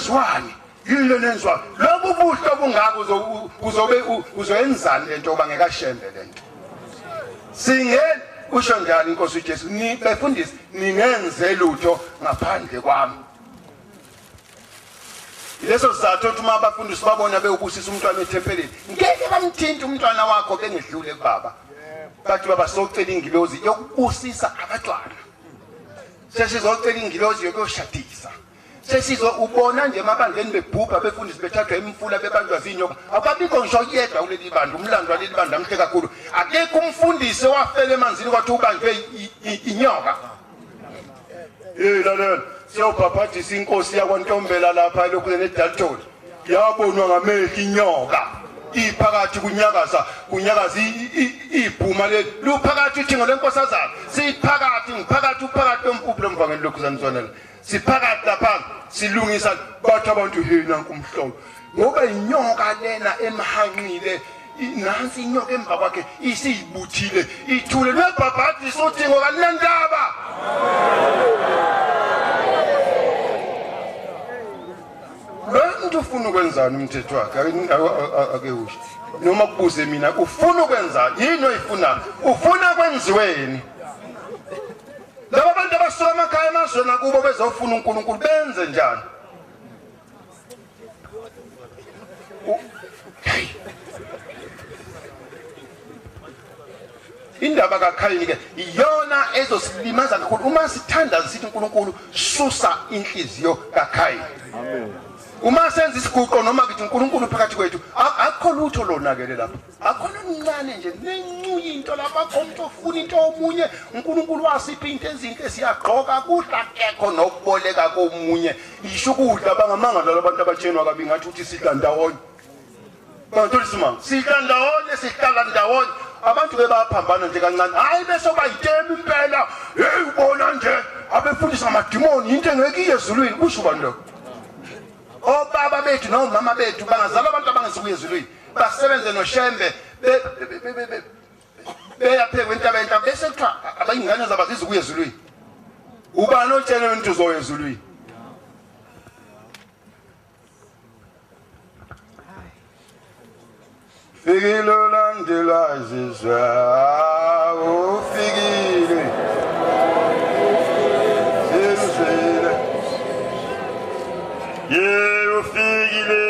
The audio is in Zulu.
nizwane yini nenzwa lobu buhle obungako uzoyenzani lento bangeka shembe lento singeni usho njalo inkosi uJesu ni befundisi ningenze lutho ngaphandle kwami leso sizathu ukuthi uma abafundisi babona bewubusisa umntwana ethempelini ngeke bamthinta umntwana wakho bengedlule kubaba bathi baba socela ingilozi yokubusisa abantwana sesizocela ingilozi yokushadisa sesizo ubona nje emabandleni bebhubha befundisi bethathwa imfula bebanjwa zinyoka akabikho ngisho yedwa kuleli bandla umlando waleli bandla amhle kakhulu akekho umfundisi owafela emanzini kwathi ubanjwe inyoka lalela siyobhabhadisa inkosi yakwaNtombela lapha lokhu neDalton yabonwa ngamehlo inyoka iphakathi kunyakaza ibhuma le luphakathi uthingo lenkosazana siphakathi ngiphakathi uphakathi kwempuphu lomvangeli lokhu zanizwanela siphakathi lapha silungisa bathi abantu nanku umhlolo ngoba inyoka lena emhanqile nansi inyoka emva kwakhe isiyibuthile ithule lwebhabhadisa uthingo kalinandaba Lento ufuna ukwenzani umthetho wakhe ake usho noma kubuze mina ufuna ukwenza yini oyifuna ufuna kwenziweni laba bantu abasuka emakhaya emazweni akubo bezofuna uNkulunkulu benze njani indaba kaKhayini ke iyona ezosilimaza kakhulu uma sithanda sithi uNkulunkulu susa inhliziyo kaKhayini amen uma senza isiguqo noma kithi uNkulunkulu phakathi kwethu akho lutho lonakele lapha akhona umncane nje nencuyi into lapha konke ofuna into omunye uNkulunkulu wasipha into ezinhle siyagqoka kudla kekho nokuboleka komunye isho ukudla bangamanga labantu abatshenwa kabi ngathi uthi sidla ndawonye bantu lisimanga sidla ndawonye sihlala ndawonye abantu bebaphambana nje kancane hayi bese bayitema impela hey ubona nje abefundisa amadimoni into engeke iyezulwini kusho bantu obaba bethu nomama bethu bangazala abantu abangesibuye ezulwini basebenze noShembe beyaphekwa intaba entaba bese kuthiwa abayingane zabazizi kuye ezulwini ubani otshele into uzoya ezulwini fikile ulandela izizwe ufikile zizwile ufikile